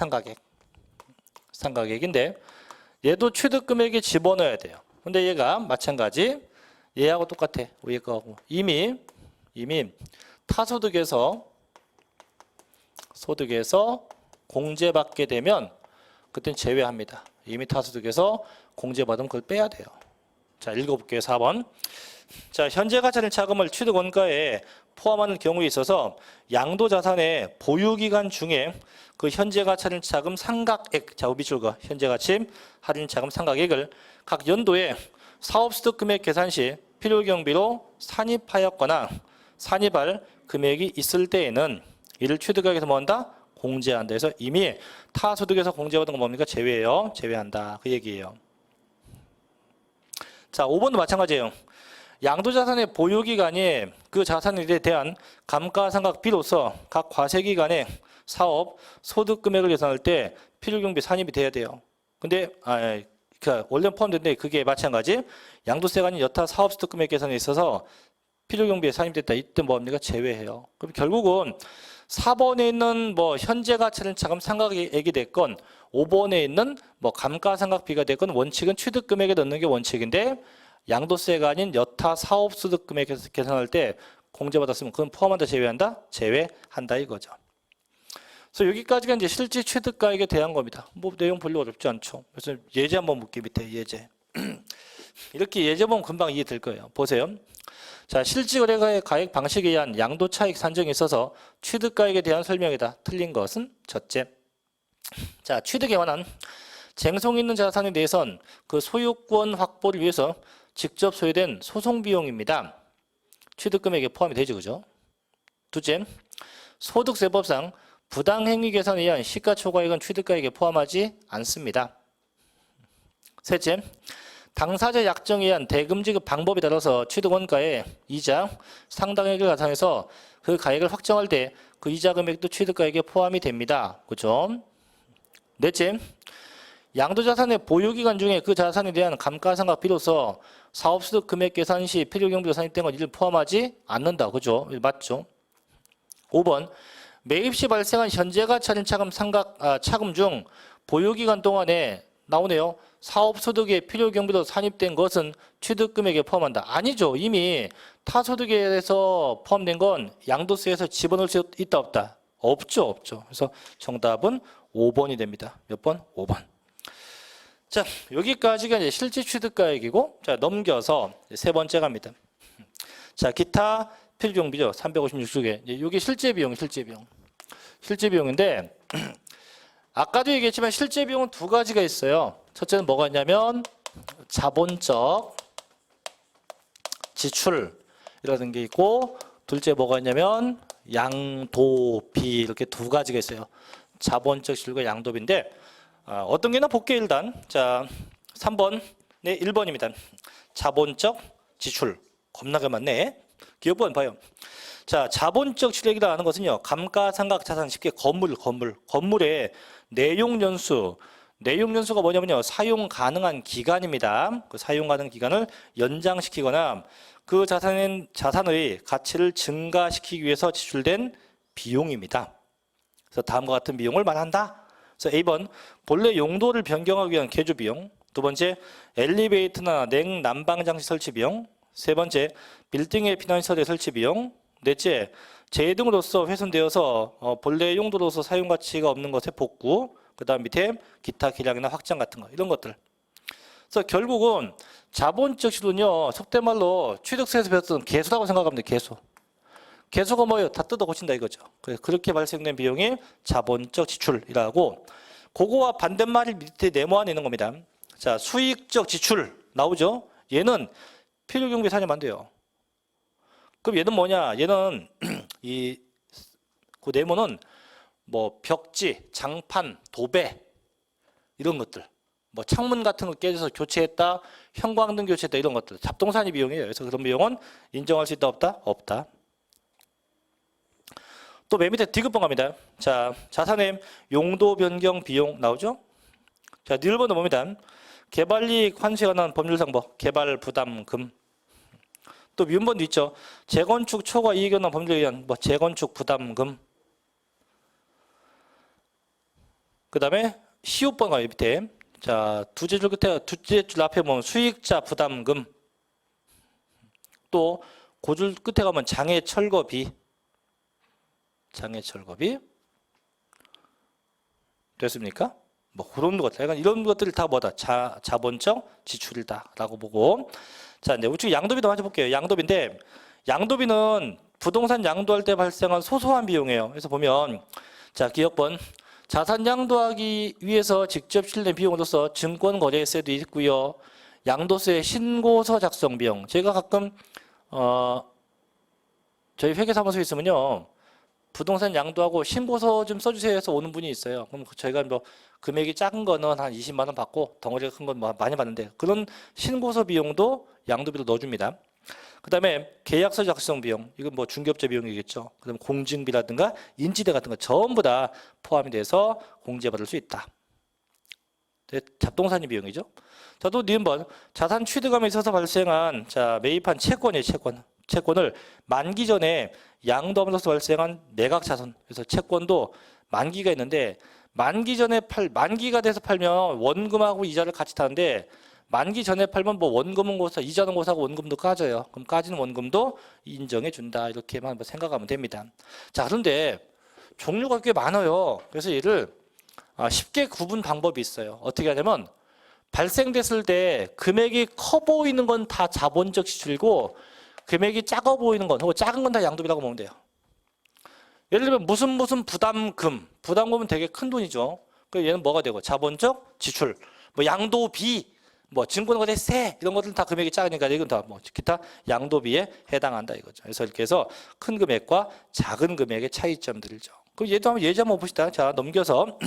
상각액인데 얘도 취득금액에 집어넣어야 돼요. 근데 얘가 마찬가지 얘하고 똑같아. 위에 거하고 이미 타소득에서 공제받게 되면 그땐 제외합니다. 이미 타소득에서 공제받으면 그걸 빼야 돼요. 자, 읽어볼게요. 4번. 자, 현재 가치는 자금을 취득 원가에 포함하는 경우에 있어서 양도자산의 보유기간 중에 그 현재 가치는 자금 상각액, 자, 비출과 현재 가치 할인 자금 상각액을 각 연도에 사업소득 금액 계산 시 필요경비로 산입하였거나 산입할 금액이 있을 때에는 이를 취득액에서 뭐한다? 공제한다. 그래서 이미 타소득에서 공제받은 건 뭡니까? 제외해요. 제외한다. 그 얘기예요. 자, 5번도 마찬가지예요. 양도자산의 보유기간이 그 자산에 대한 감가상각비로서 각 과세기간에 사업 소득금액을 계산할 때 필요경비 산입이 돼야 돼요. 근데 원래 포함되는데 그게 마찬가지. 양도세가 아닌 여타 사업소득금액 계산에 있어서 필요경비에 산입됐다. 이때 뭡니까? 제외해요. 그럼 결국은 4번에 있는 뭐 현재 가치는 자금 상각액이 됐건 5번에 있는 뭐 감가상각비가 됐건 원칙은 취득금액에 넣는 게 원칙인데 양도세가 아닌 여타 사업소득금액 계산할 때 공제받았으면 그건 포함한다, 제외한다? 제외한다 이거죠. 그래서 여기까지가 이제 실질 취득가액에 대한 겁니다. 뭐 내용 별로 어렵지 않죠. 그래서 예제 한번 볼게요. 밑에 예제. 이렇게 예제 보면 금방 이해될 거예요. 보세요. 자, 실질거래가액 가액 방식에 의한 양도차익 산정에 있어서 취득가액에 대한 설명이다. 틀린 것은 첫째. 자, 취득에 관한 쟁송 있는 자산에 대해선 그 소유권 확보를 위해서 직접 소요된 소송 비용입니다. 취득금액에 포함이 되죠, 그죠? 둘째, 소득세법상 부당행위 계산에 의한 시가초과액은 취득가액에 포함하지 않습니다. 셋째, 당사자 약정에 의한 대금 지급 방법에 따라서 취득원가에 이자 상당액을 가산해서 그 가액을 확정할 때 그 이자 금액도 취득가액에 포함이 됩니다. 그렇죠? 넷째, 양도자산의 보유기간 중에 그 자산에 대한 감가상각비로서 사업소득 금액 계산 시 필요경비로 산입된 건 이를 포함하지 않는다. 그죠? 맞죠? 5번, 매입 시 발생한 현재가 차린 차금 중 보유기간 동안에 나오네요. 사업소득의 필요경비로 산입된 것은 취득금액에 포함한다. 아니죠. 이미 타소득에서 포함된 건 양도세에서 집어넣을 수 있다 없다? 없죠. 없죠. 그래서 정답은 5번이 됩니다. 몇 번? 5번. 자, 여기까지가 이제 실질 취득가액이고, 자, 넘겨서 세 번째 갑니다. 자, 기타 필요경비죠. 356개. 이게 실제 비용, 실제 비용. 실제 비용인데, 아까도 얘기했지만 실제 비용은 두 가지가 있어요. 첫째는 뭐가 있냐면, 자본적 지출이라는 게 있고, 둘째 뭐가 있냐면, 양도비. 이렇게 두 가지가 있어요. 자본적 지출과 양도비인데, 어떤 게나 볼게요, 일단. 자, 3번, 네, 1번입니다. 자본적 지출. 겁나게 많네. 기업번 봐요. 자, 자본적 지출액이라 하는 것은요, 감가상각 자산, 쉽게 건물의 내용연수가 뭐냐면요, 사용 가능한 기간입니다. 그 사용 가능한 기간을 연장시키거나 그 자산의 가치를 증가시키기 위해서 지출된 비용입니다. 그래서 다음과 같은 비용을 말한다. 그래서 A번, 본래 용도를 변경하기 위한 개조 비용. 두 번째, 엘리베이터나 냉난방장치 설치 비용. 세 번째, 빌딩의 피난시설의 설치 비용. 넷째, 재해 등으로서 훼손되어서 본래 용도로서 사용 가치가 없는 것의 복구. 그 다음 밑에 기타 기량이나 확장 같은 거, 이런 것들. 그래서 결국은 자본적 지출은요, 속된 말로 취득세에서 배웠던 개수라고 생각하면 돼요. 개수. 개수가 뭐예요? 다 뜯어 고친다 이거죠. 그렇게 발생된 비용이 자본적 지출이라고, 그거와 반대말이 밑에 네모 안에 있는 겁니다. 자, 수익적 지출 나오죠? 얘는 필요경비 산입 안 돼요. 그럼 얘는 뭐냐? 얘는 그 네모는 뭐 벽지, 장판, 도배 이런 것들, 뭐 창문 같은 거 깨져서 교체했다, 형광등 교체했다 이런 것들, 잡동사니 비용이에요. 그래서 그런 비용은 인정할 수 있다 없다? 없다. 또 맨 밑에 디귿번 갑니다. 자, 자산의 용도 변경 비용 나오죠? 자, 1번은 뭡니다. 개발이익 환수에 관한 법률상법, 개발 부담금. 또 미분번도 있죠. 재건축 초과 이익에 관한 법률에 의한 뭐 재건축 부담금. 그 다음에 15번 가요, 밑에. 자, 두째 줄 앞에 보면 수익자 부담금. 또 고줄 끝에 가면 장애 철거비. 됐습니까? 뭐 그런 것들, 약간 이런 것들을 다 뭐다? 자본적 지출이다라고 보고. 자, 이제 우측 양도비도 한번 해볼게요. 양도비인데 양도비는 부동산 양도할 때 발생한 소소한 비용이에요. 그래서 보면 자, 기억번 자산 양도하기 위해서 직접 실는 비용으로서 증권거래세도 있고요. 양도세 신고서 작성 비용. 제가 가끔 저희 회계사무소에 있으면요. 부동산 양도하고 신고서 좀 써주세요 해서 오는 분이 있어요. 그럼 저희가 뭐 금액이 작은 거는 한 20만 원 받고 덩어리가 큰 건 많이 받는데 그런 신고서 비용도 양도비로 넣어줍니다. 그 다음에 계약서 작성 비용, 이건 뭐 중개업자 비용이겠죠. 그 다음에 공증비라든가 인지대 같은 거 전부 다 포함이 돼서 공제받을 수 있다. 잡동사니 비용이죠. 자, 또 니은번 자산 취득함에 있어서 발생한 자 매입한 채권이에요. 채권을 만기 전에 양도함으로써 발생한 매각 자손. 그래서 채권도 만기가 있는데 만기가 돼서 팔면 원금하고 이자를 같이 타는데 만기 전에 팔면 뭐 원금은 고사, 이자는 고사고 원금도 까져요. 그럼 까지는 원금도 인정해 준다. 이렇게만 한번 생각하면 됩니다. 자, 그런데 종류가 꽤 많아요. 그래서 얘를 쉽게 구분 방법이 있어요. 어떻게 하냐면 발생됐을 때 금액이 커 보이는 건 다 자본적 지출이고 금액이 작아 보이는 건 혹은 작은 건 다 양도비라고 보면 돼요. 예를 들면 무슨 부담금은 되게 큰 돈이죠. 그래서 얘는 뭐가 되고 자본적 지출, 뭐 양도비, 뭐 증권거래세 이런 것들은 다 금액이 작으니까 이건 다 뭐 기타 양도비에 해당한다 이거죠. 그래서 이렇게 해서 큰 금액과 작은 금액의 차이점들이죠. 그럼 예제 한번 봅시다. 자, 넘겨서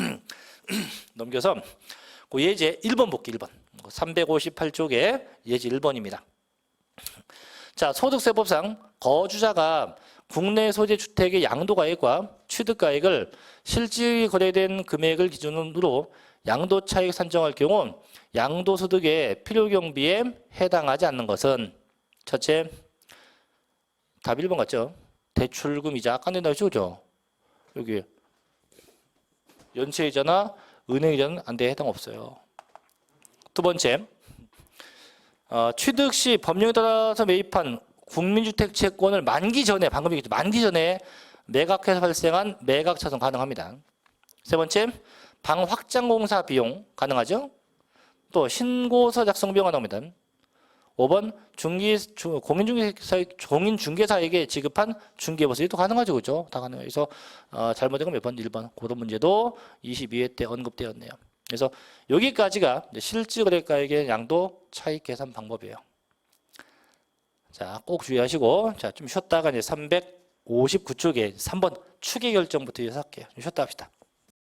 그 예제 1번 볼게. 1번 358쪽에 예제 1번입니다. 자, 소득세법상 거주자가 국내 소재 주택의 양도가액과 취득가액을 실질 거래된 금액을 기준으로 양도차익 산정할 경우 양도소득의 필요경비에 해당하지 않는 것은 첫째, 답 1번 같죠? 대출금이자 아까 낸다 했죠? 여기 연체이자나 은행이자는 안 돼, 해당 없어요. 두 번째, 취득 시 법령에 따라서 매입한 국민주택 채권을 만기 전에, 방금 얘기했죠, 만기 전에 매각해서 발생한 매각 차손 가능합니다. 세 번째, 방 확장 공사 비용 가능하죠? 또 신고서 작성 비용 가능합니다. 5번, 공인중개사에게 지급한 중개보수도 가능하죠, 그죠? 다 가능해요. 그래서 잘못된 건 몇 번? 1번. 그런 문제도 22회 때 언급되었네요. 그래서 여기까지가 실질거래가액의 양도 차익 계산 방법이에요. 자, 꼭 주의하시고, 자, 좀 쉬었다가 이제 359쪽에 3번 추계 결정부터 이어서 할게요. 좀 쉬었다 합시다.